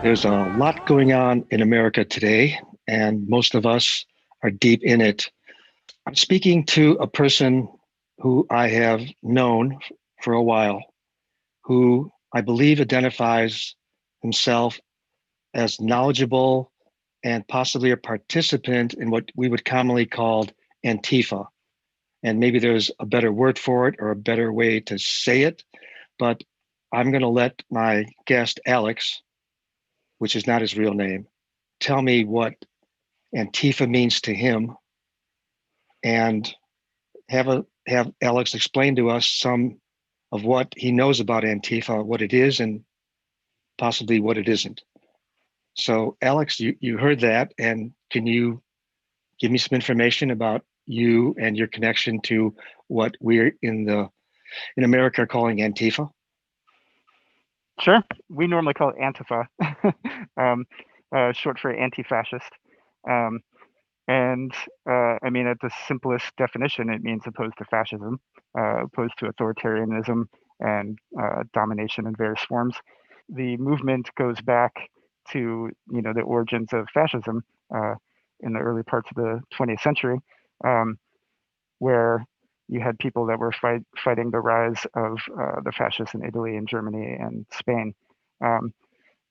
There's a lot going on in America today, and most of us are deep in it. I'm speaking to a person who I have known for a while, who I believe identifies himself as knowledgeable and possibly a participant in what we would commonly call Antifa. And maybe there's a better word for it or a better way to say it, but I'm going to let my guest, Alex, which is not his real name, tell me what Antifa means to him, and have Alex explain to us some of what he knows about Antifa, what it is, and possibly what it isn't. So, Alex, you heard that, and can you give me some information about you and your connection to what we're in America are calling Antifa? Sure. We normally call it Antifa, um, short for anti-fascist. Um, and I mean, at the simplest definition, it means opposed to fascism, opposed to authoritarianism and domination in various forms. The movement goes back to the origins of fascism uh, in the early parts of the 20th century, um, where you had people that were fighting the rise of the fascists in Italy and Germany and Spain. Um,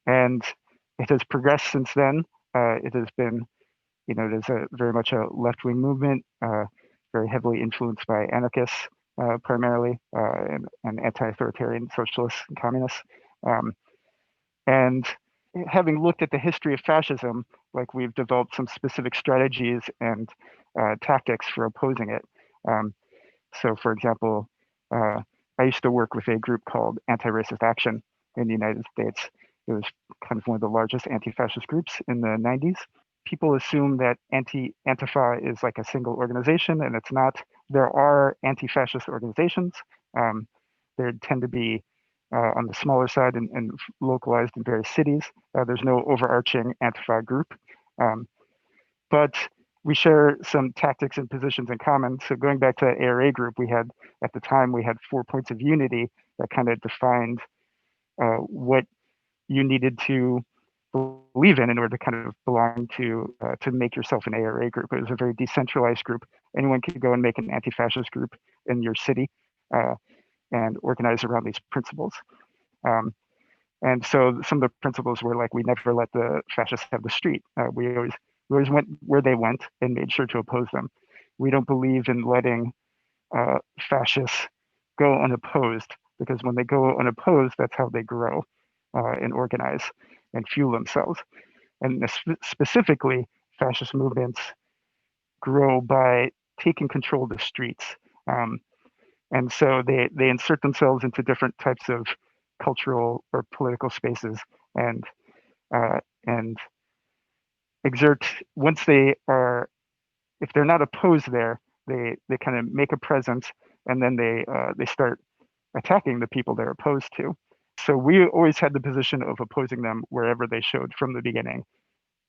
and it has progressed since then. It has been, it is very much a left wing movement, very heavily influenced by anarchists primarily, and anti authoritarian socialists and communists. Um, and having looked at the history of fascism, like we've developed some specific strategies and tactics for opposing it. Um, so, for example, uh, I used to work with a group called Anti-Racist Action in the United States. It was kind of one of the largest anti-fascist groups in the 90s. People assume that Antifa is like a single organization, and it's not. There are anti-fascist organizations. Um, they tend to be on the smaller side and localized in various cities. There's no overarching Antifa group. Um, but we share some tactics and positions in common. So going back to that ARA group, at the time we had 4 points of unity that kind of defined what you needed to believe in order to kind of belong to make yourself an ARA group. It was a very decentralized group. Anyone could go and make an anti-fascist group in your city and organize around these principles. Um, and so some of the principles were like we never let the fascists have the street. We always went where they went and made sure to oppose them. We don't believe in letting fascists go unopposed, because when they go unopposed, that's how they grow and organize and fuel themselves. And specifically, fascist movements grow by taking control of the streets. Um, and so they insert themselves into different types of cultural or political spaces and and exert once they are if they're not opposed there, they kind of make a presence, and then they start attacking the people they're opposed to. So we always had the position of opposing them wherever they showed from the beginning,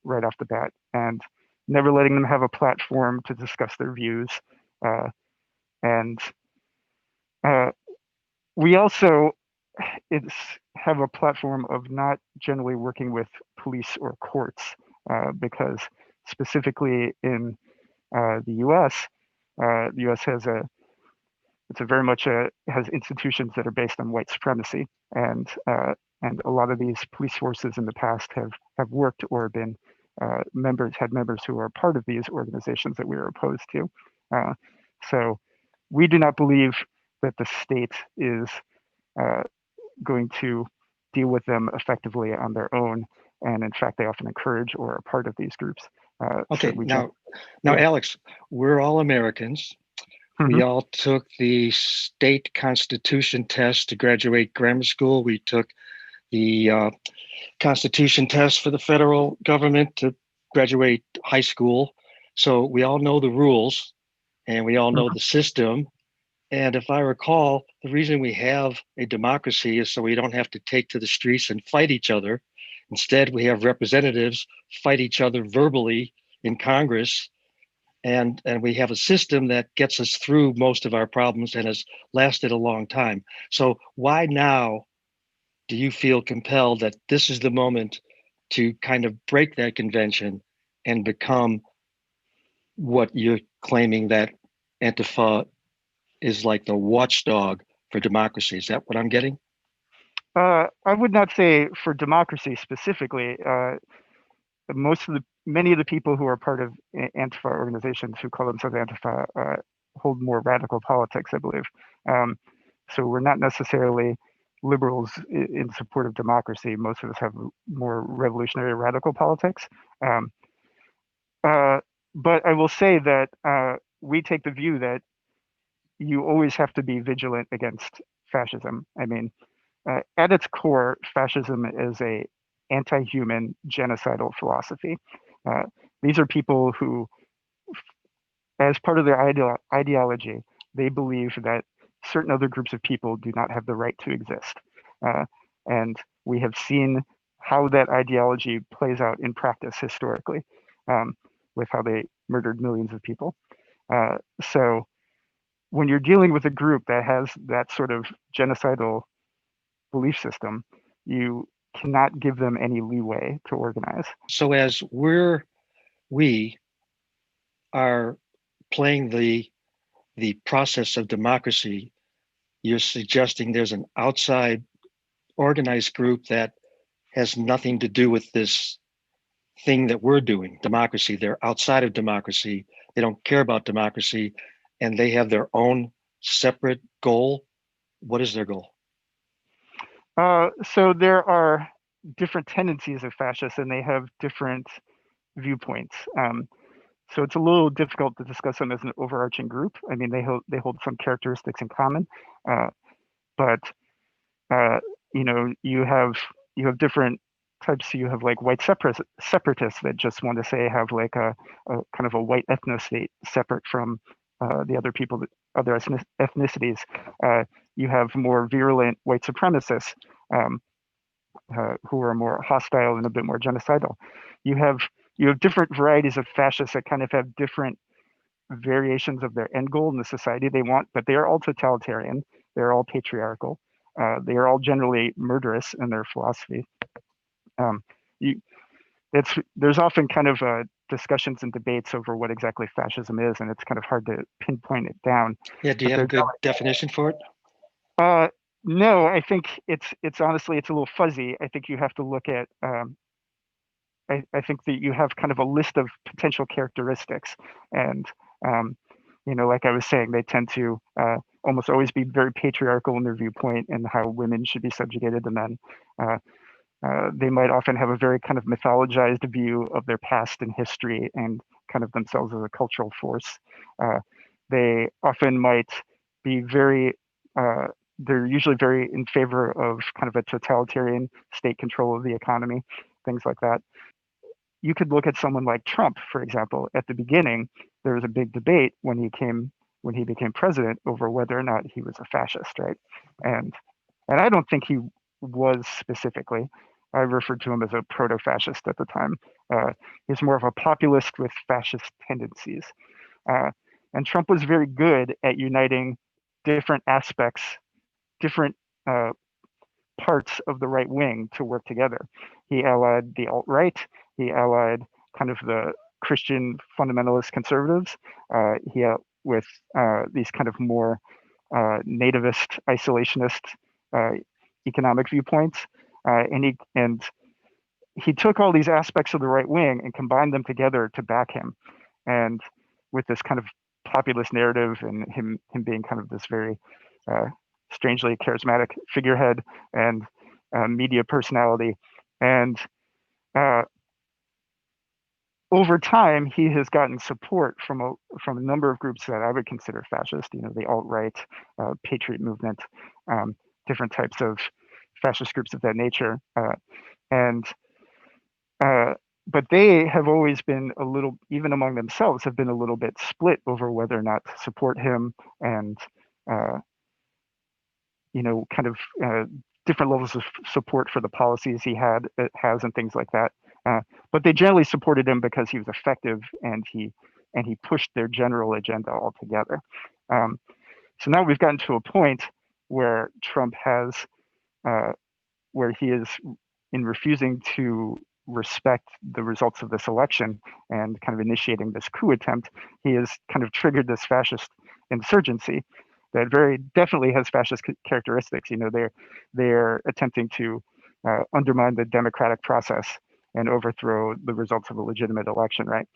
right off the bat, and never letting them have a platform to discuss their views. Uh, and uh, we also it's have a platform of not generally working with police or courts, because specifically in the U.S., the U.S. it's a very much has institutions that are based on white supremacy, and a lot of these police forces in the past have worked or been had members who are part of these organizations that we are opposed to. Uh, so we do not believe that the state is uh, going to deal with them effectively on their own, and in fact, they often encourage or are part of these groups. So Okay, we don't. now, Yeah. Alex, we're all Americans. We Hmm. all took the state constitution test to graduate grammar school. We took the constitution test for the federal government to graduate high school. So we all know the rules and we all know Hmm. the system. And if I recall, the reason we have a democracy is so we don't have to take to the streets and fight each other. Instead, we have representatives fight each other verbally in Congress, and we have a system that gets us through most of our problems and has lasted a long time. So why now do you feel compelled that this is the moment to kind of break that convention and become what you're claiming that Antifa is like the watchdog for democracy. Is that what I'm getting? I would not say for democracy specifically. Many of the people who are part of Antifa organizations who call themselves Antifa hold more radical politics, I believe. Um, so we're not necessarily liberals in support of democracy. Most of us have more revolutionary radical politics. Um, uh, but I will say that we take the view that you always have to be vigilant against fascism. I mean, at its core, fascism is a anti-human genocidal philosophy. Uh, these are people who, as part of their ideology, they believe that certain other groups of people do not have the right to exist. And we have seen how that ideology plays out in practice historically, with how they murdered millions of people. So when you're dealing with a group that has that sort of genocidal belief system, you cannot give them any leeway to organize. So as we are playing the process of democracy, you're suggesting there's an outside organized group that has nothing to do with this thing that we're doing, democracy. They're outside of democracy. They don't care about democracy, and they have their own separate goal. What is their goal? So there are different tendencies of fascists, and they have different viewpoints. So it's a little difficult to discuss them as an overarching group. I mean, they hold some characteristics in common, uh, but uh, you have different types. So you have like white separatists that just want to say have like a kind of a white ethno state separate from the other people, other ethnicities. You have more virulent white supremacists um, who are more hostile and a bit more genocidal. You have you have different varieties of fascists that kind of have different variations of their end goal in the society they want, but they are all totalitarian. They're all patriarchal. They are all generally murderous in their philosophy. Um, you, there's often kind of discussions and debates over what exactly fascism is, and it's kind of hard to pinpoint it down. Yeah, do you But have a there's good definition for it? no, I think it's honestly it's a little fuzzy. I think you have to look at I think that you have kind of a list of potential characteristics. And, like I was saying, they tend to almost always be very patriarchal in their viewpoint and how women should be subjugated to men. Uh, they might often have a very kind of mythologized view of their past and history and kind of themselves as a cultural force. They often might be they're usually very in favor of kind of a totalitarian state control of the economy, things like that. You could look at someone like Trump, for example. At the beginning, there was a big debate when he became president over whether or not he was a fascist, right? And and I don't think he was specifically. I referred to him as a proto-fascist at the time. He's more of a populist with fascist tendencies. Uh, and Trump was very good at uniting different aspects, different uh, parts of the right wing to work together. He allied the alt right, he allied kind of the Christian fundamentalist conservatives, with these kind of more nativist, isolationist uh, economic viewpoints. And he took all these aspects of the right wing and combined them together to back him. And with this kind of populist narrative and him being kind of this very uh, strangely charismatic figurehead and media personality. And uh, over time, he has gotten support from a number of groups that I would consider fascist. The alt right, patriot movement, different types of fascist groups of that nature, and uh, but they have always been a little, even among themselves, have been a little bit split over whether or not to support him, and uh, kind of different levels of support for the policies has and things like that. But they generally supported him because he was effective and he pushed their general agenda altogether. Um, so now we've gotten to a point where Trump has where he is in refusing to respect the results of this election and kind of initiating this coup attempt, he has kind of triggered this fascist insurgency that very definitely has fascist characteristics. You know, they're attempting to undermine the democratic process and overthrow the results of a legitimate election, right?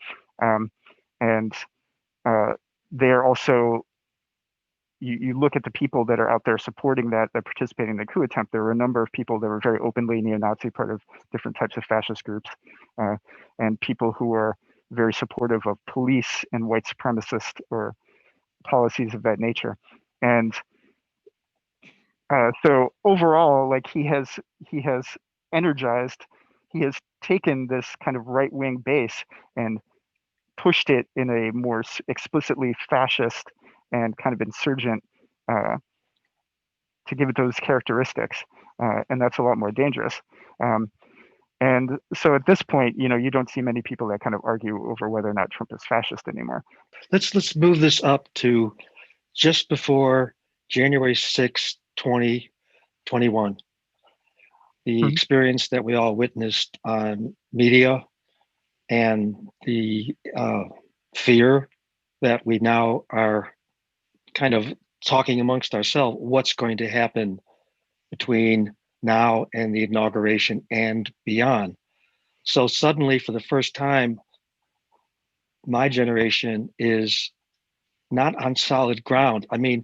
And they're also, you look at the people that are out there supporting that participating in the coup attempt. There were a number of people that were very openly neo-Nazi, part of different types of fascist groups, and people who are very supportive of police and white supremacist or policies of that nature. And so overall, like he has energized, he has taken this kind of right-wing base and pushed it in a more explicitly fascist and kind of insurgent, to give it those characteristics, and that's a lot more dangerous. And so at this point, you know, you don't see many people that kind of argue over whether or not Trump is fascist anymore. Let's move this up to just before January 6, 2021. The experience that we all witnessed on media and the fear that we now are kind of talking amongst ourselves, what's going to happen between now and the inauguration and beyond. So suddenly, for the first time, my generation is not on solid ground. I mean,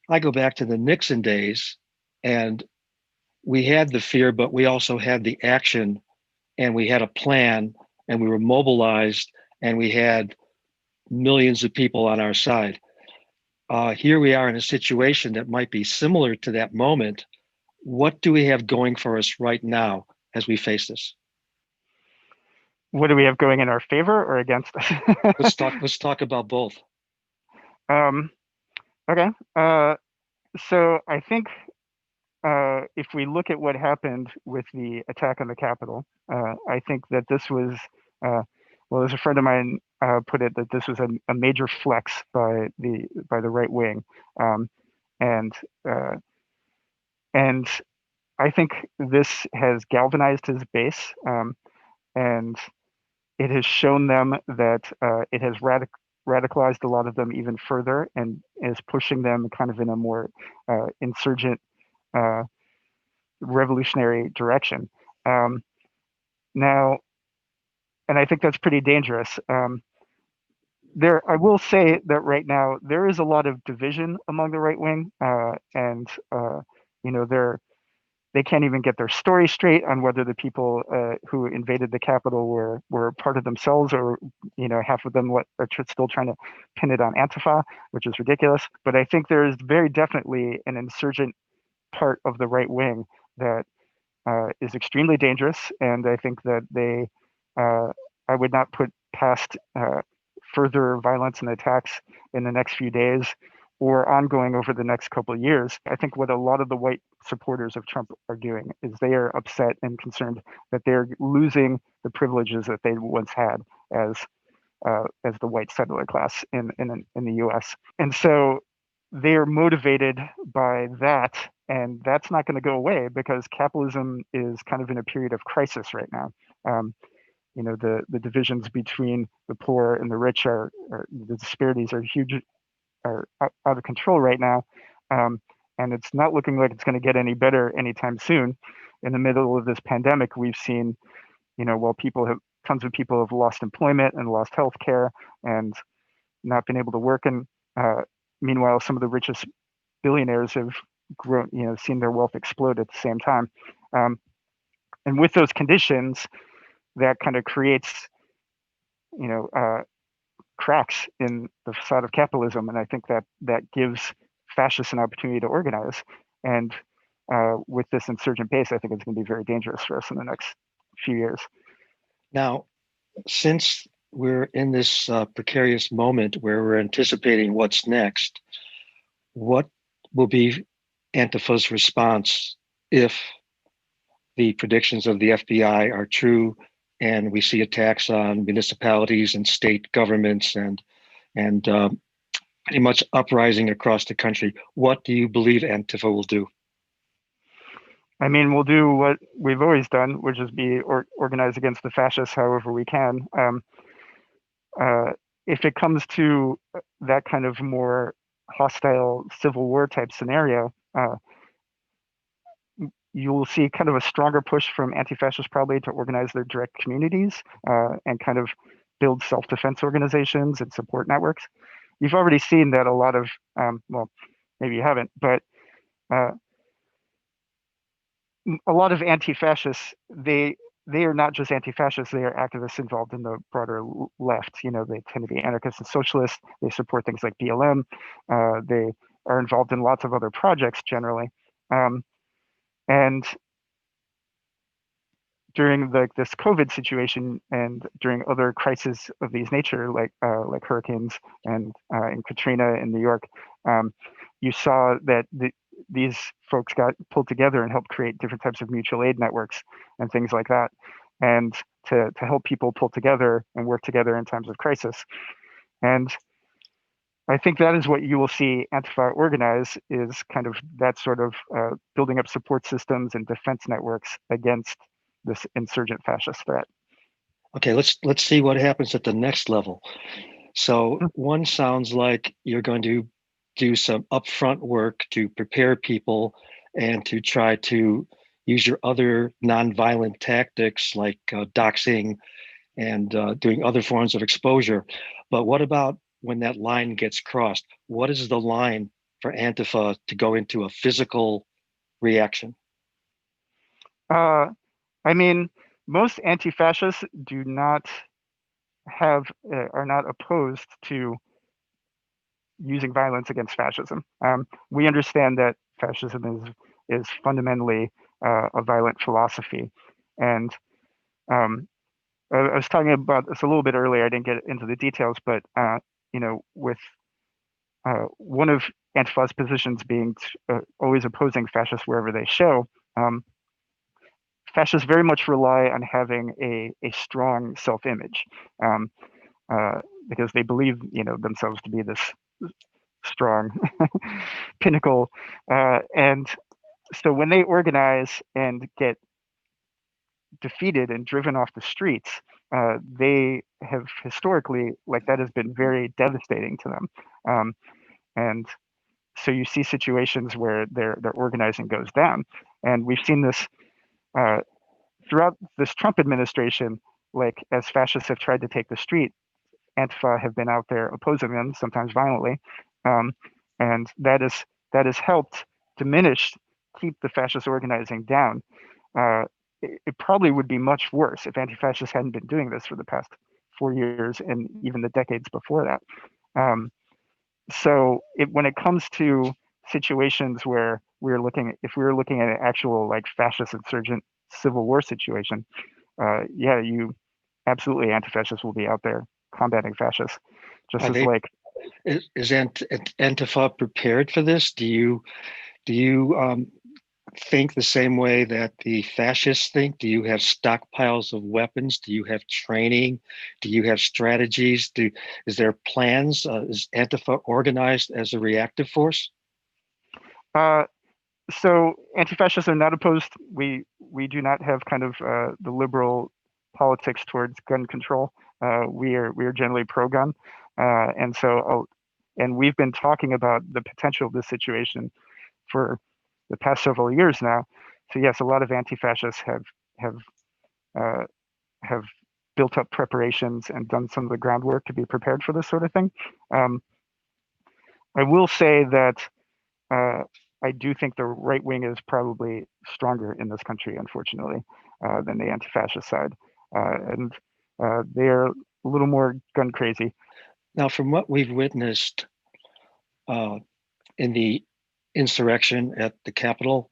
I go back to the Nixon days, and we had the fear, but we also had the action, and we had a plan, and we were mobilized, and we had millions of people on our side. Here we are in a situation that might be similar to that moment. What do we have going for us right now as we face this? What do we have going in our favor or against us? Let's talk about both. Okay. So I think if we look at what happened with the attack on the Capitol, I think that this was, well, as a friend of mine put it, that this was a major flex by the right wing, and I think this has galvanized his base, and it has shown them that it has radicalized a lot of them even further, and is pushing them kind of in a more insurgent, revolutionary direction. Now, and I think that's pretty dangerous. I will say that right now there is a lot of division among the right wing, and you know, they can't even get their story straight on whether the people who invaded the Capitol were part of themselves, or, you know, half of them are still trying to pin it on Antifa, which is ridiculous. But I think there is very definitely an insurgent part of the right wing that is extremely dangerous, and I think that I would not put past further violence and attacks in the next few days or ongoing over the next couple of years. I think what a lot of the white supporters of Trump are doing is they are upset and concerned that they're losing the privileges that they once had as the white settler class in the U.S. And so they are motivated by that, and that's not going to go away because capitalism is kind of in a period of crisis right now. You know, the divisions between the poor and the rich the disparities are huge, are out of control right now, and it's not looking like it's going to get any better anytime soon. In the middle of this pandemic, we've seen, you know, while tons of people have lost employment and lost health care and not been able to work, and meanwhile, some of the richest billionaires have grown, you know, seen their wealth explode at the same time. And with those conditions, that kind of creates, you know, cracks in the facade of capitalism, and I think that gives fascists an opportunity to organize. And with this insurgent base, I think it's going to be very dangerous for us in the next few years. Now, since we're in this precarious moment where we're anticipating what's next, what will be Antifa's response if the predictions of the FBI are true and we see attacks on municipalities and state governments and pretty much uprising across the country? What do you believe Antifa will do? I mean, we'll do what we've always done, which is be organized against the fascists however we can. Uh, if it comes to that kind of more hostile civil war type scenario, you will see kind of a stronger push from anti-fascists probably to organize their direct communities and kind of build self-defense organizations and support networks. You've already seen that a lot of, well, maybe you haven't, but uh, a lot of anti-fascists, they are not just anti-fascists, they are activists involved in the broader left. You know, they tend to be anarchists and socialists. They support things like BLM. They are involved in lots of other projects generally. And during this COVID situation and during other crises of these nature, like hurricanes and Katrina in New York, you saw that these folks got pulled together and helped create different types of mutual aid networks and things like that, and to help people pull together and work together in times of crisis. And I think that is what you will see Antifa organize, is kind of that sort of building up support systems and defense networks against this insurgent fascist threat. Okay, let's see what happens at the next level. So one sounds like you're going to do some upfront work to prepare people and to try to use your other nonviolent tactics like doxing and doing other forms of exposure. But what about when that line gets crossed? What is the line for Antifa to go into a physical reaction? Uh, I mean, most anti-fascists do not have are not opposed to using violence against fascism. We understand that fascism is fundamentally a violent philosophy, and I was talking about this a little bit earlier. I didn't get into the details, but you know, with one of Antifa's positions being always opposing fascists wherever they show, fascists very much rely on having a strong self-image, um, because they believe, you know, themselves to be this strong pinnacle, and so when they organize and get defeated and driven off the streets, they have historically, like, that has been very devastating to them. And so you see situations where their organizing goes down, and we've seen this uh, throughout this Trump administration. Like, as fascists have tried to take the street, Antifa have been out there opposing them, sometimes violently, um, and that has helped diminish, keep the fascist organizing down. It probably would be much worse if anti-fascists hadn't been doing this for the past 4 years and even the decades before that. So when it comes to situations where if we were looking at an actual like fascist insurgent civil war situation, yeah, you absolutely anti-fascists will be out there combating fascists, just Are as they like is Antifa prepared for this? Do you think the same way that the fascists think? Do you have stockpiles of weapons? Do you have training? Do you have strategies? Is there plans? Is Antifa organized as a reactive force? uh, so anti-fascists are not opposed. We do not have kind of the liberal politics towards gun control. We are generally pro-gun, and so and we've been talking about the potential of this situation for the past several years now. So yes, a lot of anti-fascists have uh, have built up preparations and done some of the groundwork to be prepared for this sort of thing. Um, I will say that uh, I do think the right wing is probably stronger in this country, unfortunately, than the anti-fascist side, and they're a little more gun crazy. Now, from what we've witnessed uh, in the insurrection at the Capitol,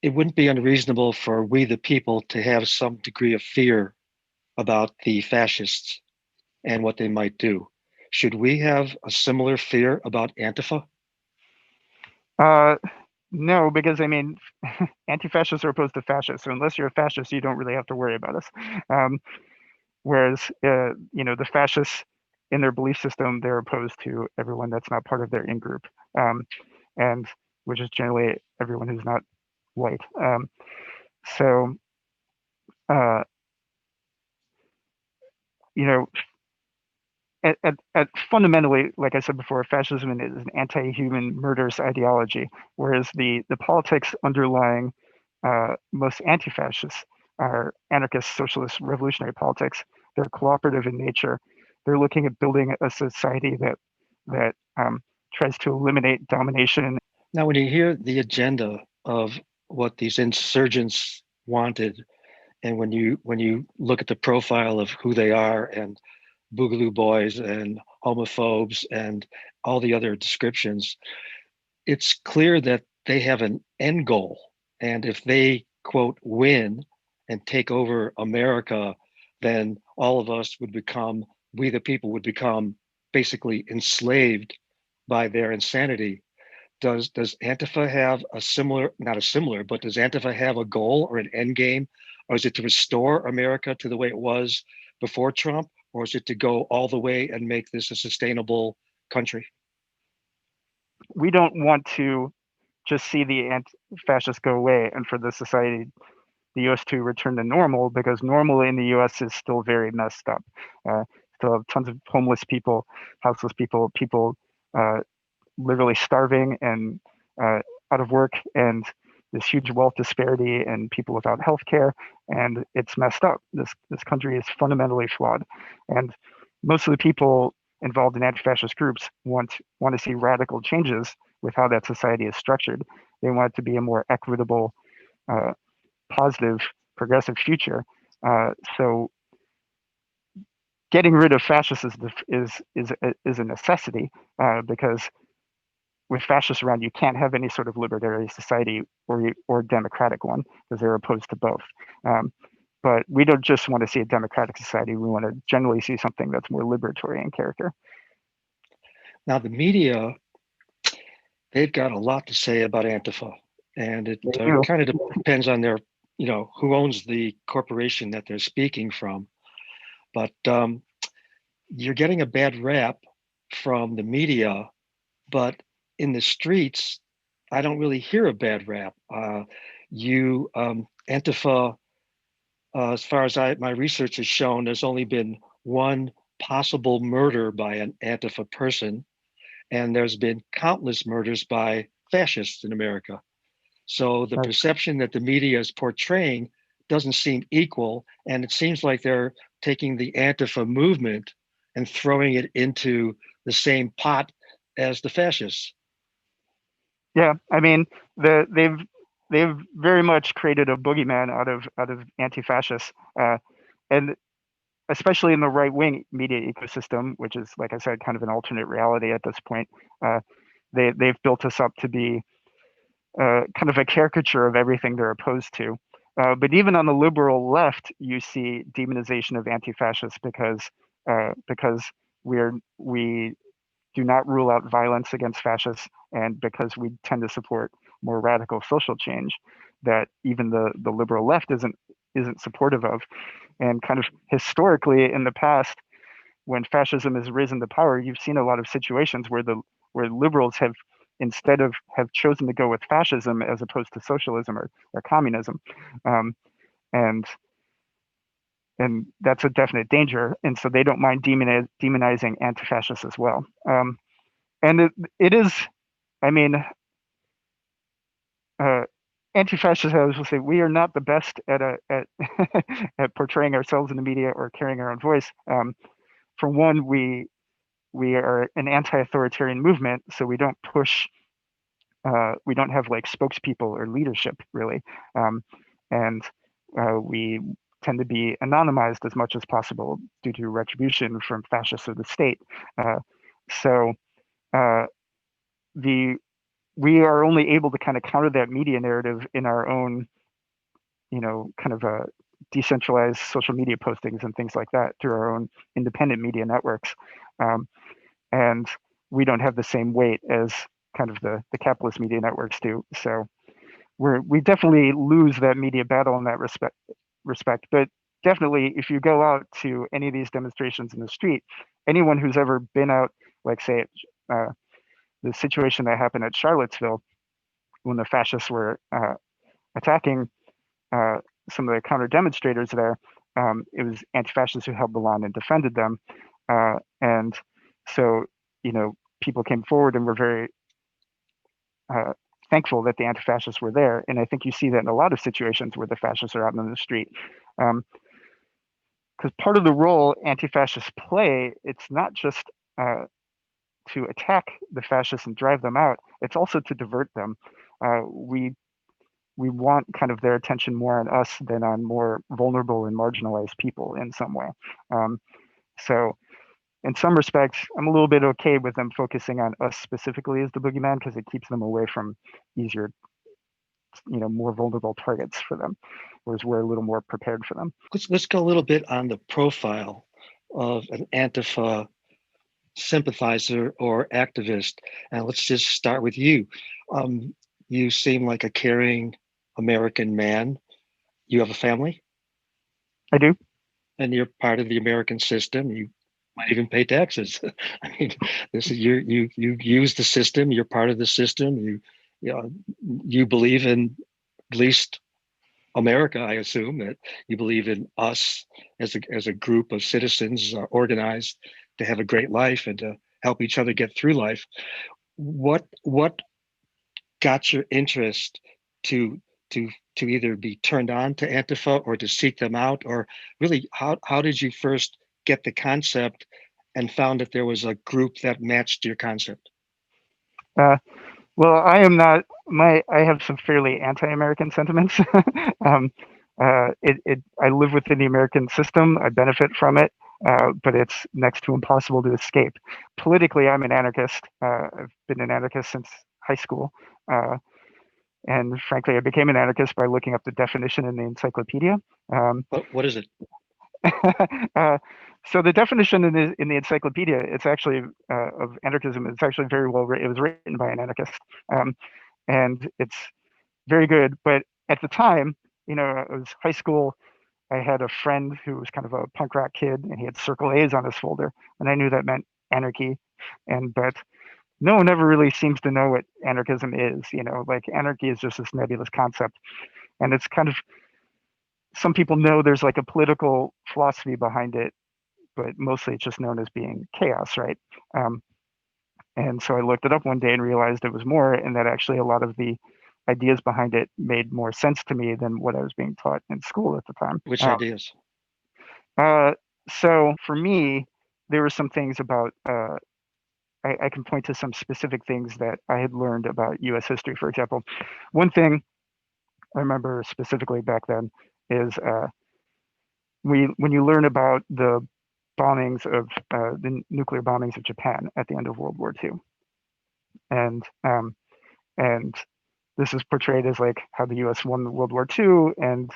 it wouldn't be unreasonable for we, the people, to have some degree of fear about the fascists and what they might do. Should we have a similar fear about Antifa? Uh, no, because I mean, anti-fascists are opposed to fascists, so unless you're a fascist, you don't really have to worry about us. Um, Whereas, you know, the fascists in their belief system, they're opposed to everyone that's not part of their in group, and which is generally everyone who's not white. So, uh, you know, at fundamentally, like I said before, fascism is an anti-human murderous ideology, whereas the politics underlying most anti-fascists are anarchist, socialist, revolutionary politics. They're cooperative in nature. They're looking at building a society that tries to eliminate domination. Now, when you hear the agenda of what these insurgents wanted, and when you look at the profile of who they are and boogaloo boys and homophobes and all the other descriptions, it's clear that they have an end goal. And if they, quote, win and take over America, then all of us would become, we the people would become basically enslaved by their insanity. Does Antifa have a similar, not a similar, but does Antifa have a goal or an end game? Or is it to restore America to the way it was before Trump? Or is it to go all the way and make this a sustainable country? We don't want to just see the anti-fascists go away and for the society, the U.S. to return to normal, because normal in the U.S. is still very messed up. Still have tons of homeless people, houseless people, people literally starving and out of work, and this huge wealth disparity and people without health care, and it's messed up. This country is fundamentally flawed, and most of the people involved in anti-fascist groups want to see radical changes with how that society is structured. They want it to be a more equitable, positive, progressive future. So getting rid of fascists is a necessity, because with fascists around, you can't have any sort of libertarian society or democratic one, because they're opposed to both. But we don't just want to see a democratic society. We want to generally see something that's more libertarian character. Now, the media, they've got a lot to say about Antifa, and it kind of depends on their, who owns the corporation that they're speaking from. But you're getting a bad rap from the media, but in the streets, I don't really hear a bad rap. Antifa, as far as my research has shown, there's only been one possible murder by an Antifa person, and there's been countless murders by fascists in America. So the perception that the media is portraying doesn't seem equal, and it seems like they're taking the Antifa movement and throwing it into the same pot as the fascists. Yeah, I mean, they've very much created a boogeyman out of anti-fascists, and especially in the right wing media ecosystem, which is, like I said, kind of an alternate reality at this point. They've built us up to be kind of a caricature of everything they're opposed to. But even on the liberal left, you see demonization of anti-fascists because we do not rule out violence against fascists, and because we tend to support more radical social change that even the liberal left isn't supportive of. And kind of historically in the past, when fascism has risen to power, you've seen a lot of situations where liberals have instead of have chosen to go with fascism as opposed to socialism or communism, um, and and that's a definite danger. And so they don't mind demonizing anti-fascists as well. And it is, I mean, anti-fascists, I will say, we are not the best at at portraying ourselves in the media or carrying our own voice. For one, we are an anti-authoritarian movement, so we don't push. We don't have like spokespeople or leadership really, and we tend to be anonymized as much as possible due to retribution from fascists or the state. So uh, the we are only able to kind of counter that media narrative in our own, kind of decentralized social media postings and things like that through our own independent media networks. And we don't have the same weight as kind of the capitalist media networks do. So we definitely lose that media battle in that respect. But definitely, if you go out to any of these demonstrations in the street, anyone who's ever been out, like say the situation that happened at Charlottesville when the fascists were attacking some of the counter demonstrators there, it was anti-fascists who held the line and defended them. And so, people came forward and were very thankful that the anti-fascists were there. And I think you see that in a lot of situations where the fascists are out in the street. Because part of the role anti-fascists play, it's not just to attack the fascists and drive them out, it's also to divert them. We want kind of their attention more on us than on more vulnerable and marginalized people in some way. So in some respects, I'm a little bit okay with them focusing on us specifically as the boogeyman, because it keeps them away from easier, more vulnerable targets for them, whereas we're a little more prepared for them. Let's go a little bit on the profile of an Antifa sympathizer or activist. And let's just start with you. You seem like a caring American man. You have a family? I do. And you're part of the American system. You might even pay taxes. I mean, this is you use the system. You're part of the system. You believe in at least America. I assume that you believe in us as a group of citizens organized to have a great life and to help each other get through life. What got your interest to either be turned on to Antifa or to seek them out, or really how did you first get the concept and found that there was a group that matched your concept? Well, I am not. I have some fairly anti-American sentiments. I live within the American system. I benefit from it, but it's next to impossible to escape. Politically, I'm an anarchist. I've been an anarchist since high school. And frankly, I became an anarchist by looking up the definition in the encyclopedia. What is it? So the definition in the encyclopedia, it's actually of anarchism. It's actually very well written. It was written by an anarchist, and it's very good. But at the time, it was high school. I had a friend who was kind of a punk rock kid, and he had circle A's on his folder, and I knew that meant anarchy. But no one ever really seems to know what anarchism is. Like anarchy is just this nebulous concept, and it's kind of, some people know there's like a political philosophy behind it, but mostly it's just known as being chaos, right? And so I looked it up one day and realized it was more, and that actually a lot of the ideas behind it made more sense to me than what I was being taught in school at the time. Which ideas? So for me, there were some things about, I can point to some specific things that I had learned about US history, for example. One thing I remember specifically back then is when you learn about the bombings of the nuclear bombings of Japan at the end of World War II, and this is portrayed as like how the U.S. won World War II and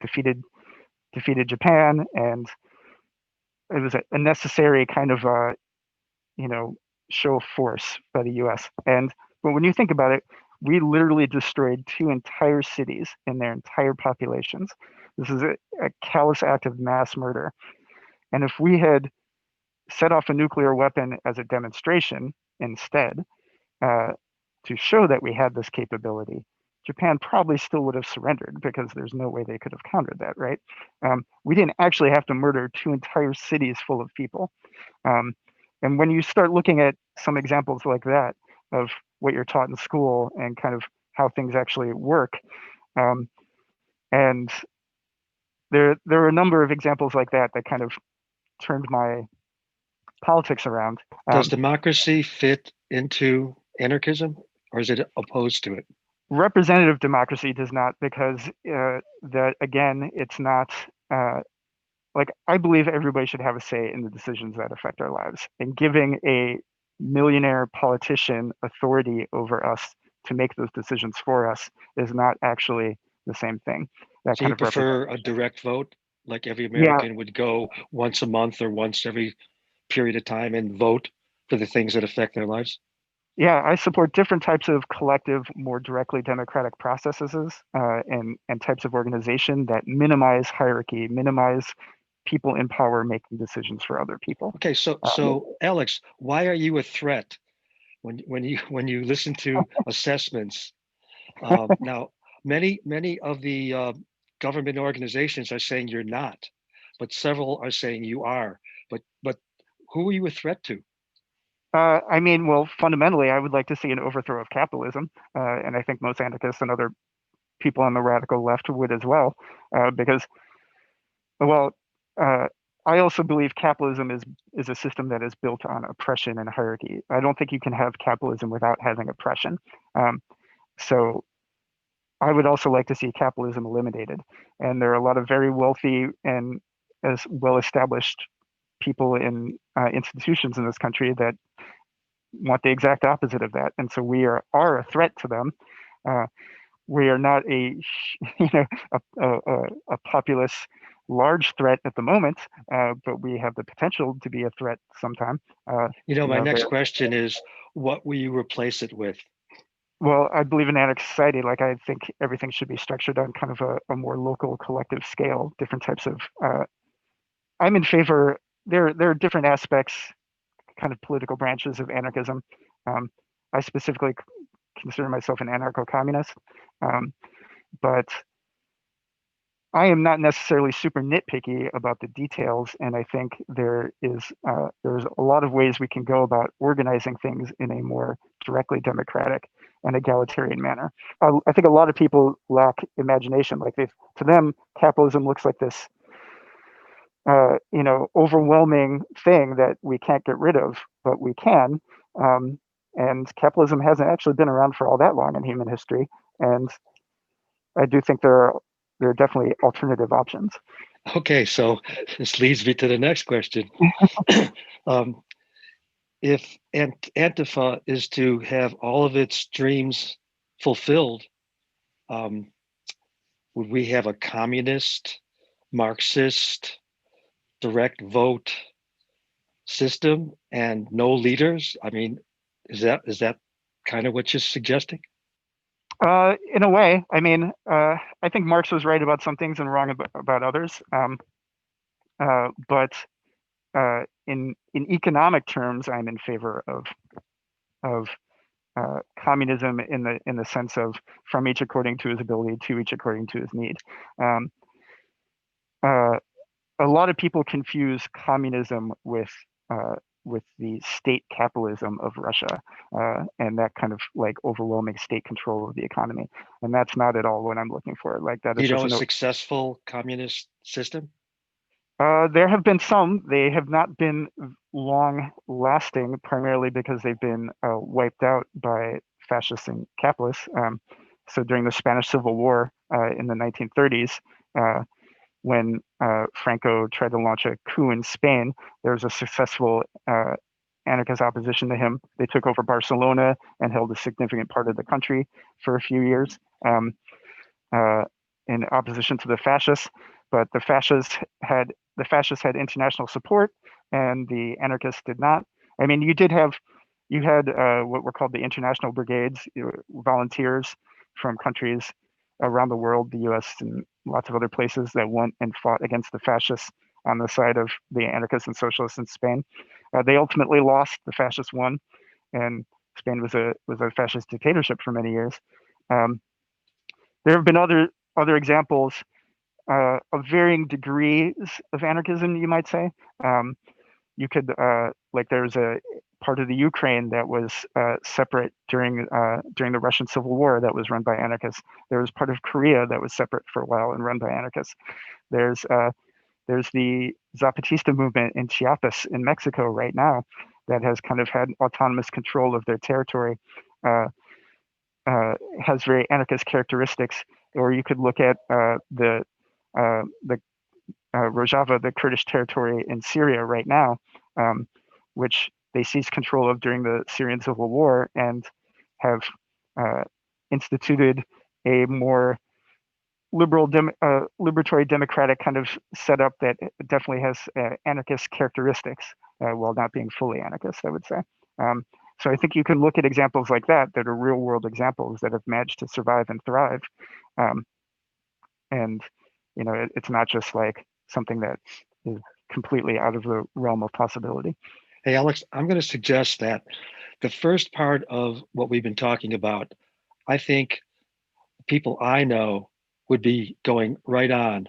defeated Japan, and it was a necessary kind of show of force by the U.S. But when you think about it, we literally destroyed two entire cities and their entire populations. This is a callous act of mass murder. And if we had set off a nuclear weapon as a demonstration instead, to show that we had this capability, Japan probably still would have surrendered, because there's no way they could have countered that, right? We didn't actually have to murder two entire cities full of people. And when you start looking at some examples like that of what you're taught in school and kind of how things actually work, and there are a number of examples like that that kind of turned my politics around. Does democracy fit into anarchism, or is it opposed to it? Representative democracy does not, because that again, it's not like, I believe everybody should have a say in the decisions that affect our lives, and giving a millionaire politician authority over us to make those decisions for us is not actually the same thing. So you prefer a direct vote, like every American would go once a month or once every period of time and vote for the things that affect their lives? Yeah, I support different types of collective, more directly democratic processes, and types of organization that minimize hierarchy, minimize people in power making decisions for other people. Okay, so Alex, why are you a threat when you listen to assessments? Now, many of the government organizations are saying you're not, but several are saying you are. But who are you a threat to? I mean, well, fundamentally, I would like to see an overthrow of capitalism, and I think most anarchists and other people on the radical left would as well, because, well, uh, I also believe capitalism is a system that is built on oppression and hierarchy. I don't think you can have capitalism without having oppression. Um, so I would also like to see capitalism eliminated. And there are a lot of very wealthy and as well established people in institutions in this country that want the exact opposite of that. And so we are a threat to them. Uh, we are not a you know a populous large threat at the moment, but we have the potential to be a threat sometime. My next question is, what will you replace it with? Well, I believe in anarchist society. Like, I think everything should be structured on kind of a more local collective scale, different types of, I'm in favor, there are different aspects, kind of political branches of anarchism. I specifically consider myself an anarcho-communist, um, but I am not necessarily super nitpicky about the details, and I think there's a lot of ways we can go about organizing things in a more directly democratic and egalitarian manner. I think a lot of people lack imagination. Like, to them, capitalism looks like this, overwhelming thing that we can't get rid of, but we can. And capitalism hasn't actually been around for all that long in human history, and I do think there are definitely alternative options. Okay, so this leads me to the next question. um, if Antifa is to have all of its dreams fulfilled, um, would we have a communist, Marxist, direct vote system and no leaders? I mean, is that kind of what you're suggesting? In a way, I mean, I think Marx was right about some things and wrong about others. But in economic terms, I'm in favor of communism in the sense of from each according to his ability to each according to his need. Um, uh, a lot of people confuse communism with the state capitalism of Russia, and that kind of like overwhelming state control of the economy. And that's not at all what I'm looking for. Like, that is just A no. successful communist system? There have been some. They have not been long lasting, primarily because they've been wiped out by fascists and capitalists. So during the Spanish Civil War in the 1930s, when Franco tried to launch a coup in Spain, there was a successful anarchist opposition to him. They took over Barcelona and held a significant part of the country for a few years, uh, in opposition to the fascists. But the fascists had international support, and the anarchists did not. I mean, you had what were called the international brigades, volunteers from countries around the world, the U.S. and lots of other places, that went and fought against the fascists on the side of the anarchists and socialists in Spain. They ultimately lost. The fascists won, and Spain was a fascist dictatorship for many years. Um, there have been other examples of varying degrees of anarchism, you might say. You could like, there's a part of the Ukraine that was separate during the Russian Civil War that was run by anarchists. There was part of Korea that was separate for a while and run by anarchists. There's the Zapatista movement in Chiapas in Mexico right now that has kind of had autonomous control of their territory. Has very anarchist characteristics. Or you could look at the Rojava, the Kurdish territory in Syria right now, which they seized control of during the Syrian civil war and have instituted a more liberatory democratic kind of setup that definitely has anarchist characteristics, while not being fully anarchist, I would say. So I think you can look at examples like that are real world examples that have managed to survive and thrive. And it's not just like something that is completely out of the realm of possibility. Hey, Alex, I'm going to suggest that the first part of what we've been talking about, I think people I know would be going right on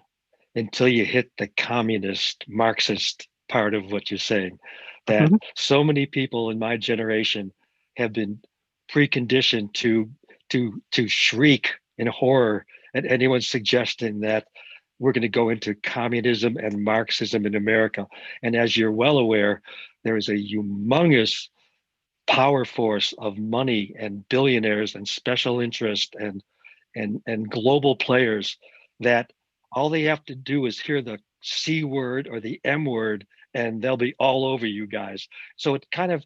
until you hit the communist Marxist part of what you're saying, that Mhm. so many people in my generation have been preconditioned to shriek in horror at anyone suggesting that we're going to go into communism and Marxism in America. And as you're well aware, there is a humongous power force of money and billionaires and special interest and global players that all they have to do is hear the C word or the M word and they'll be all over you guys. So it kind of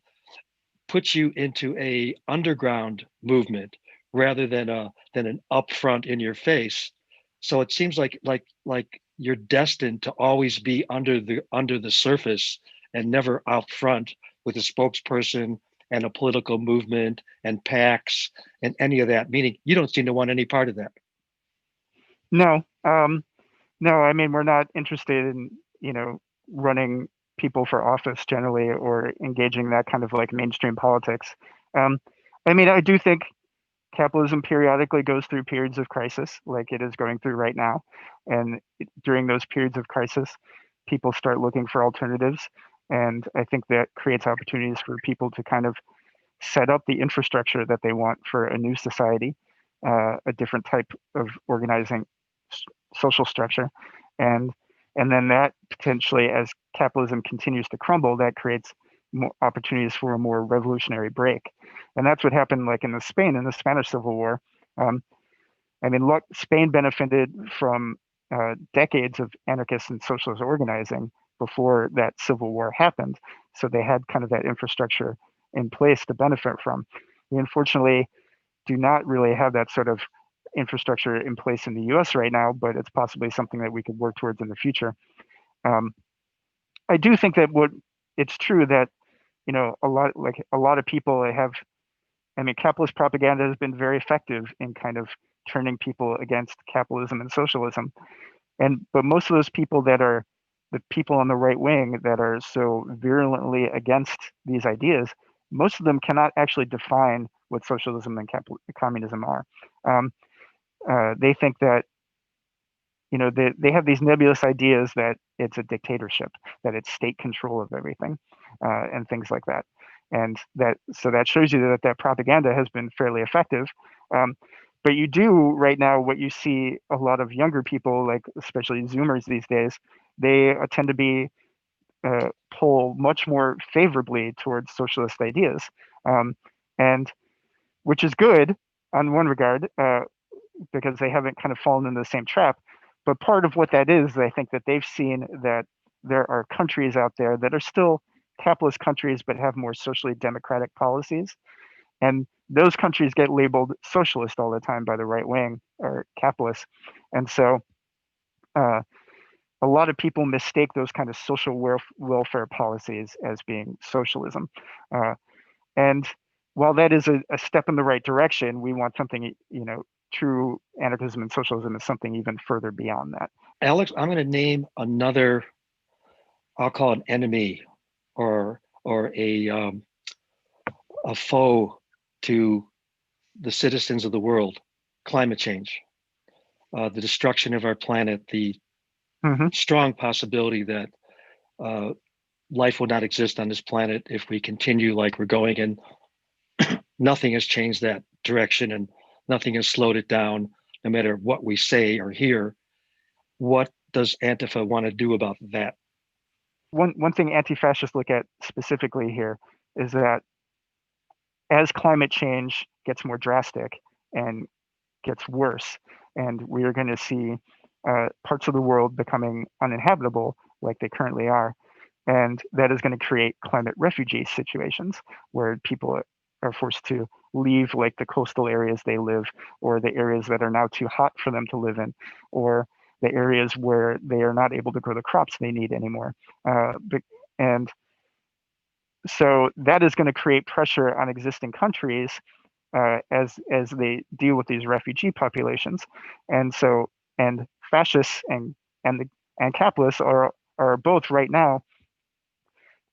puts you into a underground movement rather than an upfront in your face. So it seems like you're destined to always be under the surface and never out front with a spokesperson and a political movement and PACs and any of that. Meaning you don't seem to want any part of that. No, no, I mean, we're not interested in, running people for office generally or engaging that kind of like mainstream politics. Um, I mean, I do think capitalism periodically goes through periods of crisis, like it is going through right now. And during those periods of crisis, people start looking for alternatives. And I think that creates opportunities for people to kind of set up the infrastructure that they want for a new society, a different type of organizing social structure, and and then that potentially, as capitalism continues to crumble, that creates more opportunities for a more revolutionary break, and that's what happened like in the Spain in the Spanish Civil War. Um, I mean, look, Spain benefited from decades of anarchist and socialist organizing before that civil war happened. So they had kind of that infrastructure in place to benefit from. We unfortunately do not really have that sort of infrastructure in place in the US right now, but it's possibly something that we could work towards in the future. Um, I do think that what it's true that, a lot of people have, I mean, capitalist propaganda has been very effective in kind of turning people against capitalism and socialism. But most of those people that are the people on the right wing that are so virulently against these ideas, most of them cannot actually define what socialism and communism are. Um, they think that they have these nebulous ideas that it's a dictatorship, that it's state control of everything, and things like that. And that shows you that propaganda has been fairly effective. Um, but you do right now what you see a lot of younger people, like especially Zoomers these days, they tend to be pull much more favorably towards socialist ideas, um, and which is good on one regard, because they haven't kind of fallen into the same trap. But part of what that is, I think that they've seen that there are countries out there that are still capitalist countries but have more socially democratic policies. And those countries get labeled socialist all the time by the right wing or capitalist. And so uh, a lot of people mistake those kind of social welfare policies as being socialism. Uh, and while that is a step in the right direction, we want something, true anarchism and socialism is something even further beyond that. Alex, I'm going to name another, I'll call it an enemy or a foe to the citizens of the world: climate change, the destruction of our planet, the Mm-hmm. strong possibility that uh, life will not exist on this planet if we continue like we're going. And nothing has changed that direction and nothing has slowed it down, no matter what we say or hear. What does Antifa want to do about that? One thing anti-fascists look at specifically here is that as climate change gets more drastic and gets worse, and we are going to see parts of the world becoming uninhabitable like they currently are. And that is going to create climate refugee situations where people are forced to leave like the coastal areas they live, or the areas that are now too hot for them to live in, or the areas where they are not able to grow the crops they need anymore. And so that is going to create pressure on existing countries as they deal with these refugee populations. And so and fascists and the and capitalists are both right now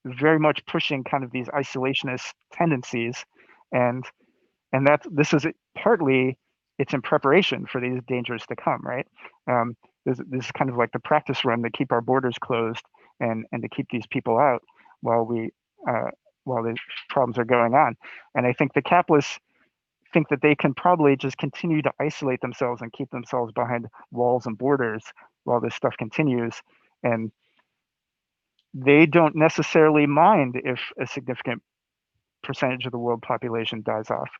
very much pushing kind of these isolationist tendencies, and and that this is partly it's in preparation for these dangers to come, right? This is kind of like the practice run to keep our borders closed and to keep these people out while we while these problems are going on. And I think the capitalists think that they can probably just continue to isolate themselves and keep themselves behind walls and borders while this stuff continues. And they don't necessarily mind if a significant percentage of the world population dies off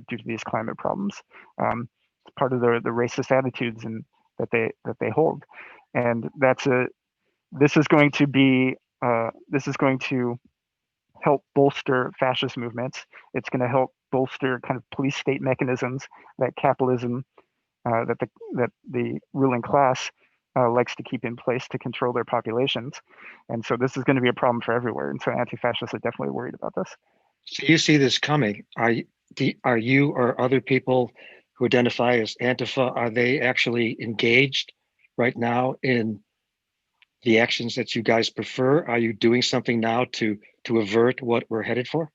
due to these climate problems. It's part of the racist attitudes and that they hold, and this is going to help bolster fascist movements. It's going to help bolster kind of police state mechanisms that capitalism that the ruling class likes to keep in place to control their populations. And so this is going to be a problem for everywhere. And so anti-fascists are definitely worried about this. So you see this coming. Are you or other people who identify as Antifa, are they actually engaged right now in the actions that you guys prefer? Are you doing something now to avert what we're headed for?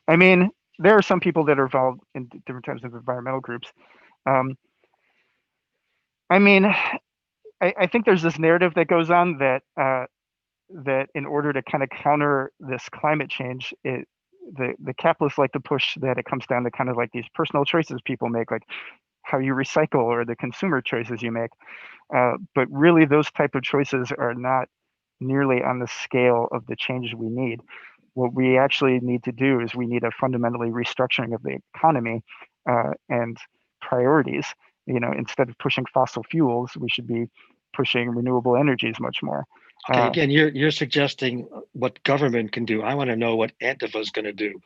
I mean, there are some people that are involved in different types of environmental groups. I mean, I think there's this narrative that goes on that that in order to kind of counter this climate change, the capitalists like to push that it comes down to kind of like these personal choices people make, like how you recycle or the consumer choices you make. But really, those type of choices are not nearly on the scale of the changes we need. What we actually need to do is we need a fundamentally restructuring of the economy and priorities. You know, instead of pushing fossil fuels, we should be pushing renewable energies much more. Okay, again, you're suggesting what government can do. I want to know what Antifa is going to do.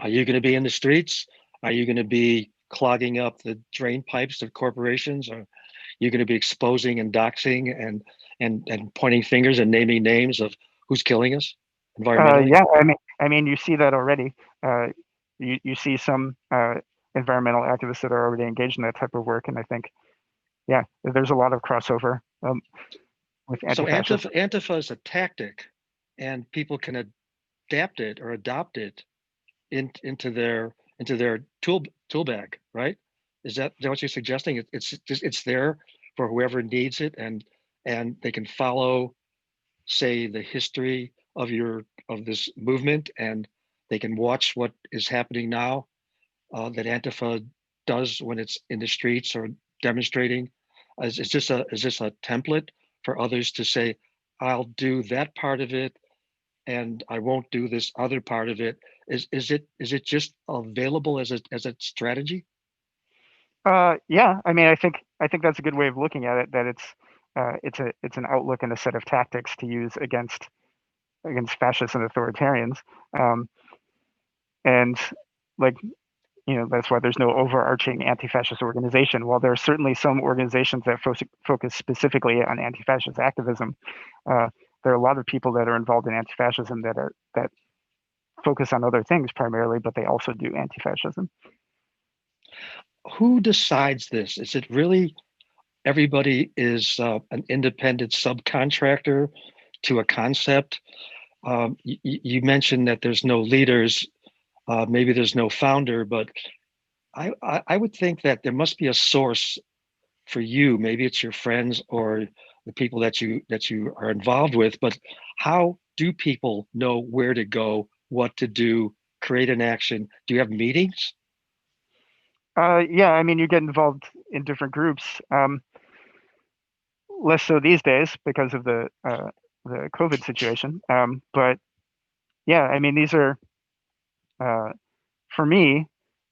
Are you going to be in the streets? Are you going to be clogging up the drain pipes of corporations? Or are you going to be exposing and doxing and pointing fingers and naming names of who's killing us environmentally? Yeah, I mean, you see that already. You see some environmental activists that are already engaged in that type of work, and I think, yeah, there's a lot of crossover with So anti-fascism. Antifa is a tactic, and people can adapt it or adopt it into their tool bag, right? Is that what you're suggesting? It's there for whoever needs it, and they can follow, say, the history of this movement, and they can watch what is happening now that Antifa does when it's in the streets or demonstrating. Is this a template for others to say, I'll do that part of it and I won't do this other part of it? Is it just available as a strategy? Yeah, I mean, I think that's a good way of looking at it. That it's an outlook and a set of tactics to use against fascists and authoritarians, and like, you know, that's why there's no overarching anti-fascist organization. While there are certainly some organizations that focus specifically on anti-fascist activism, there are a lot of people that are involved in anti-fascism that focus on other things primarily, but they also do anti-fascism. Who decides this? Is it really everybody is an independent subcontractor to a concept? You mentioned that there's no leaders, maybe there's no founder, but I would think that there must be a source for you. Maybe it's your friends or the people that you are involved with. But how do people know where to go, what to do, create an action? Do you have meetings? Yeah, I mean, you get involved in different groups. Less so these days because of the COVID situation. But yeah, I mean, these are for me.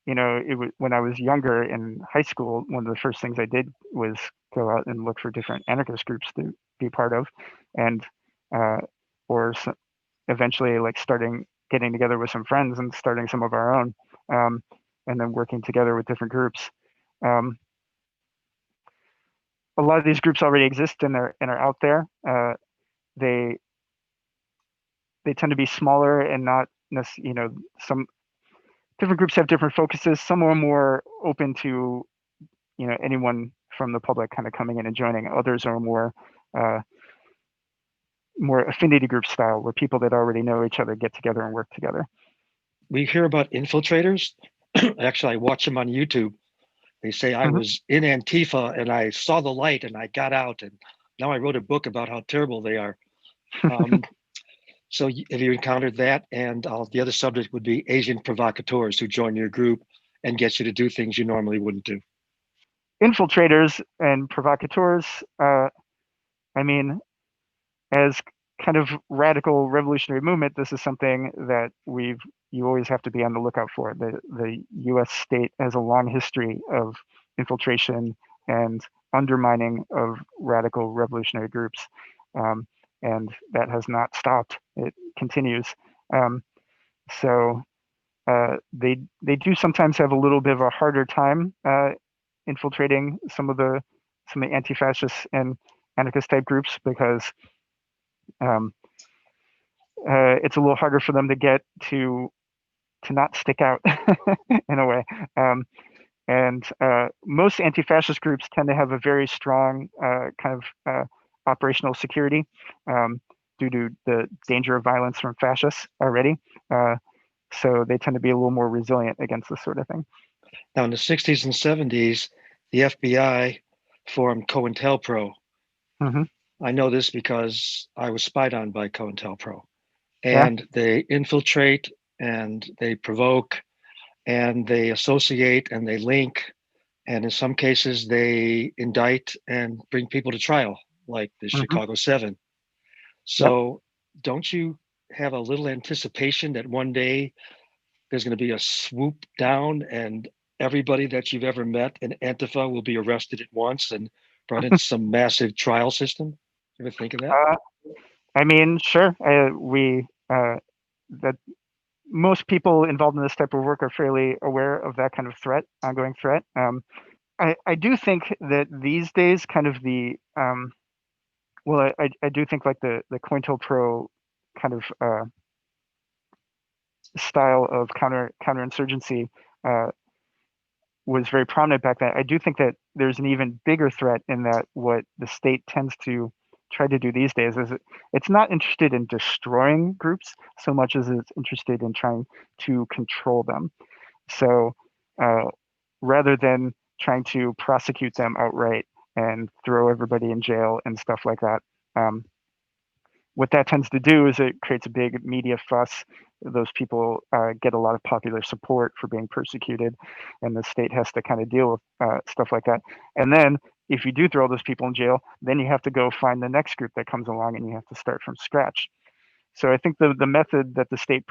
You know, it was when I was younger in high school. One of the first things I did was go out and look for different anarchist groups to be part of, and uh, or eventually like getting together with some friends and starting some of our own, and then working together with different groups. Um, a lot of these groups already exist and are out there. They they tend to be smaller and not you know, some different groups have different focuses. Some are more open to, you know, anyone from the public kind of coming in and joining. Others are uh, more affinity group style, where people that already know each other get together and work together. We hear about infiltrators. Actually, I watch them on YouTube. They say I Mhm. was in Antifa and I saw the light and I got out and now I wrote a book about how terrible they are. Um, so have you encountered that? And the other subject would be Asian provocateurs who join your group and get you to do things you normally wouldn't do. Infiltrators and provocateurs, I mean, as kind of radical revolutionary movement, this is something that you always have to be on the lookout for. The U.S. state has a long history of infiltration and undermining of radical revolutionary groups, um, and that has not stopped. It continues. Um, so they do sometimes have a little bit of a harder time infiltrating some of the anti-fascist and anarchist type groups because um, it's a little harder for them to get to not stick out in a way. And most anti-fascist groups tend to have a very strong kind of operational security um, due to the danger of violence from fascists already. So they tend to be a little more resilient against this sort of thing. Now, in the 60s and 70s, the FBI formed COINTELPRO. Mm-hmm. I know this because I was spied on by COINTELPRO. Yeah. And they infiltrate and they provoke and they associate and they link. And in some cases, they indict and bring people to trial, like the Mm-hmm. Chicago Seven. Yep. So, don't you have a little anticipation that one day there's going to be a swoop down and everybody that you've ever met in Antifa will be arrested at once and brought into some massive trial system? You ever think of that? Uh, I mean, sure. We that most people involved in this type of work are fairly aware of that kind of threat, ongoing threat. I do think that these days, kind of I do think like the COINTELPRO kind of style of counterinsurgency uh, was very prominent back then. I do think that there's an even bigger threat in that what the state tends to try to do these days is it's not interested in destroying groups so much as it's interested in trying to control them. So uh, rather than trying to prosecute them outright and throw everybody in jail and stuff like that, um, what that tends to do is it creates a big media fuss. Those people get a lot of popular support for being persecuted, and the state has to kind of deal with stuff like that. And then, if you do throw those people in jail, then you have to go find the next group that comes along, and you have to start from scratch. So I think the method that the state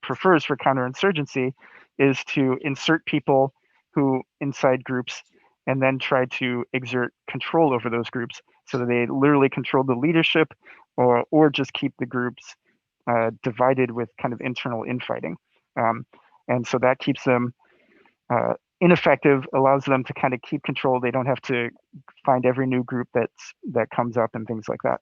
prefers for counterinsurgency is to insert people who inside groups and then try to exert control over those groups so that they literally control the leadership or just keep the groups divided with kind of internal infighting. Um, and so that keeps them ineffective, allows them to kind of keep control. They don't have to find every new group that comes up and things like that.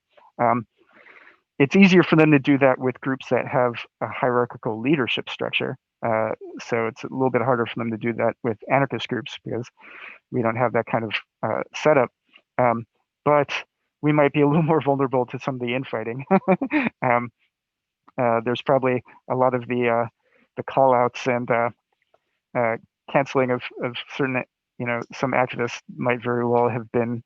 It's easier for them to do that with groups that have a hierarchical leadership structure. So it's a little bit harder for them to do that with anarchist groups because we don't have that kind of setup. But we might be a little more vulnerable to some of the infighting. um, there's probably a lot of the call outs and uh, canceling of certain, some activists might very well have been,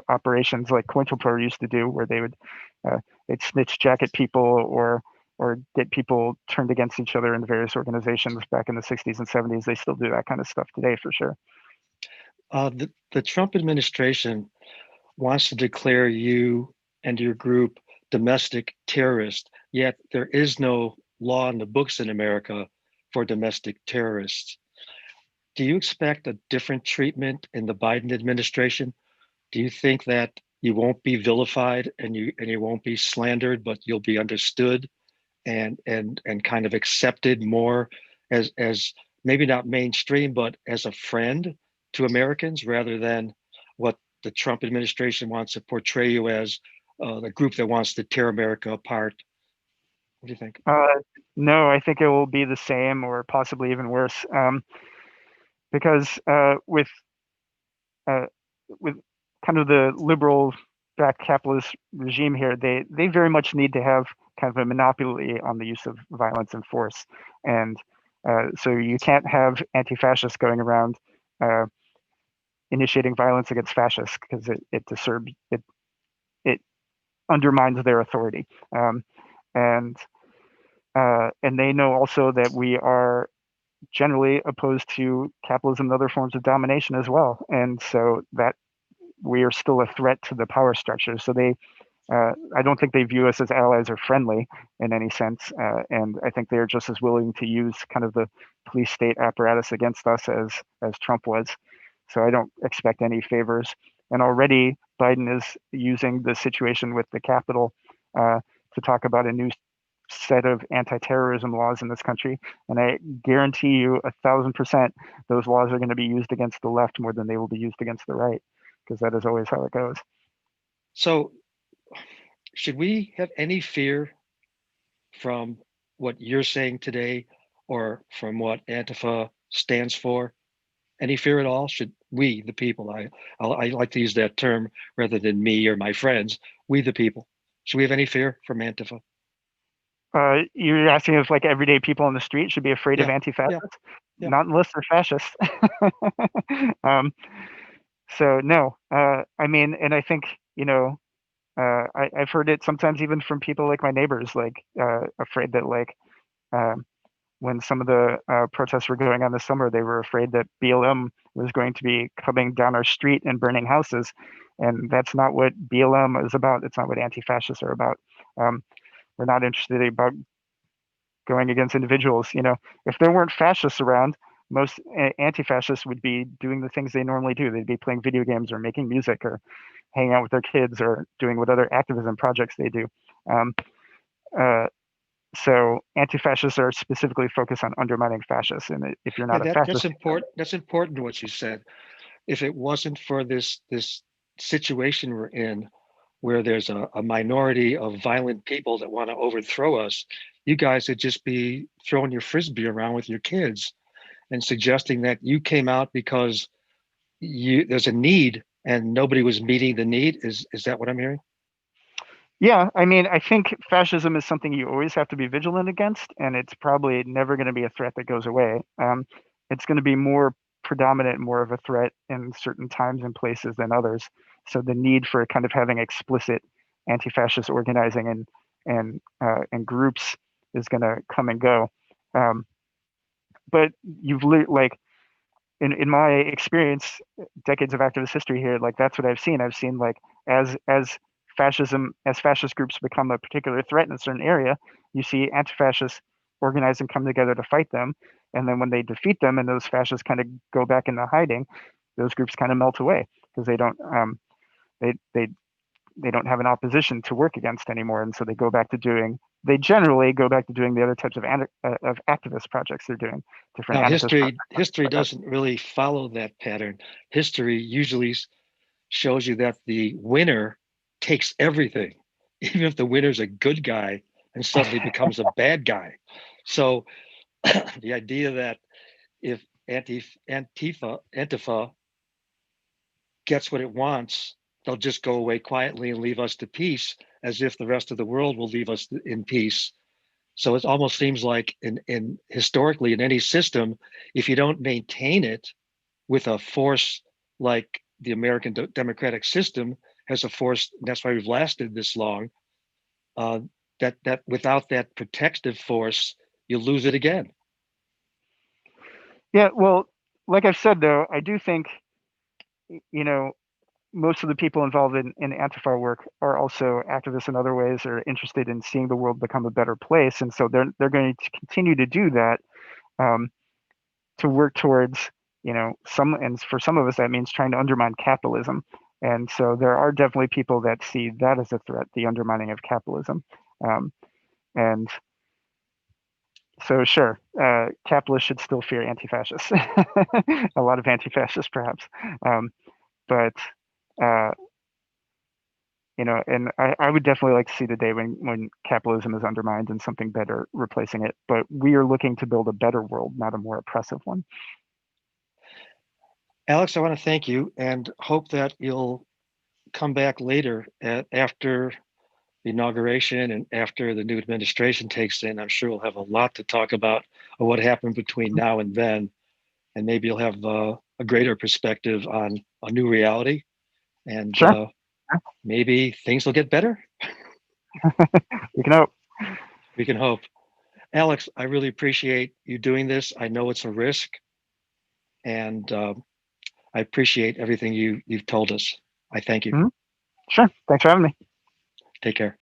operations like COINTELPRO used to do, where they'd snitch jacket people or get people turned against each other in various organizations back in the 60s and 70s. They still do that kind of stuff today for sure. The Trump administration wants to declare you and your group domestic terrorist, yet there is no law in the books in America for domestic terrorists. Do you expect a different treatment in the Biden administration? Do you think that you won't be vilified and you won't be slandered, but you'll be understood and kind of accepted more as maybe not mainstream, but as a friend to Americans rather than what the Trump administration wants to portray you as the group that wants to tear America apart? What do you think? No, I think it will be the same or possibly even worse, because uh, with kind of the liberal backed capitalist regime here, they very much need to have kind of a monopoly on the use of violence and force, and so you can't have anti-fascists going around initiating violence against fascists because it undermines their authority. And they know also that we are generally opposed to capitalism and other forms of domination as well. And so that we are still a threat to the power structure. So I don't think they view us as allies or friendly in any sense. And I think they are just as willing to use kind of the police state apparatus against us as Trump was. So I don't expect any favors. And already Biden is using the situation with the Capitol to talk about a new set of anti-terrorism laws in this country. And I guarantee you 1,000% those laws are going to be used against the left more than they will be used against the right, because that is always how it goes. So should we have any fear from what you're saying today or from what Antifa stands for? Any fear at all? Should we, the people, I like to use that term rather than me or my friends, we the people, should we have any fear from Antifa? You're asking if like everyday people on the street should be afraid of Yeah, yeah, anti-fascists? yeah. Not unless they're fascists. So no, I mean, and I think, I've heard it sometimes even from people like my neighbors, like afraid that like when some of the protests were going on this summer, they were afraid that BLM was going to be coming down our street and burning houses. And that's not what BLM is about. It's not what anti-fascists are about. We're not interested about going against individuals. If there weren't fascists around, most anti-fascists would be doing the things they normally do. They'd be playing video games or making music or hanging out with their kids or doing what other activism projects they do. So anti-fascists are specifically focused on undermining fascists. And if you're not a fascist, that's important. That's important what you said. If it wasn't for this situation we're in, where there's a minority of violent people that want to overthrow us, you guys would just be throwing your frisbee around with your kids and suggesting that you came out because there's a need and nobody was meeting the need. Is that what I'm hearing? Yeah, I mean, I think fascism is something you always have to be vigilant against, and it's probably never going to be a threat that goes away. It's going to be more predominant, more of a threat in certain times and places than others. So the need for kind of having explicit anti-fascist organizing and groups is going to come and go. But like in my experience, decades of activist history here, like that's what I've seen. I've seen like as fascist groups become a particular threat in a certain area, you see anti-fascists organize and come together to fight them. And then when they defeat them and those fascists kind of go back into hiding, those groups kind of melt away because they don't they don't have an opposition to work against anymore, and so they generally go back to doing the other types of activist projects they're doing. Different Now, history doesn't really follow that pattern. History usually shows you that the winner takes everything, even if the winner's a good guy and suddenly becomes a bad guy. So the idea that if Antifa gets what it wants, they'll just go away quietly and leave us to peace, as if the rest of the world will leave us in peace. So it almost seems like in historically in any system, if you don't maintain it with a force like the American democratic system has a force, that's why we've lasted this long, that without that protective force, you lose it again. Yeah, well, like I've said though, I do think most of the people involved in Antifa work are also activists in other ways, or interested in seeing the world become a better place, and so they're going to continue to do that, to work towards and for some of us that means trying to undermine capitalism. And so there are definitely people that see that as a threat, the undermining of capitalism. And so sure, capitalists should still fear anti-fascists, a lot of anti-fascists perhaps, but and I would definitely like to see the day when capitalism is undermined and something better replacing it. But we are looking to build a better world, not a more oppressive one. Alex, I want to thank you and hope that you'll come back later after the inauguration and after the new administration takes in. I'm sure we'll have a lot to talk about what happened between now and then. and maybe you'll have a greater perspective on a new reality, and Sure. maybe things will get better. We can hope. We can hope. Alex, I really appreciate you doing this. I know it's a risk, and I appreciate everything you've told us. I thank you. Mhm. Sure. Thanks for having me. Take care.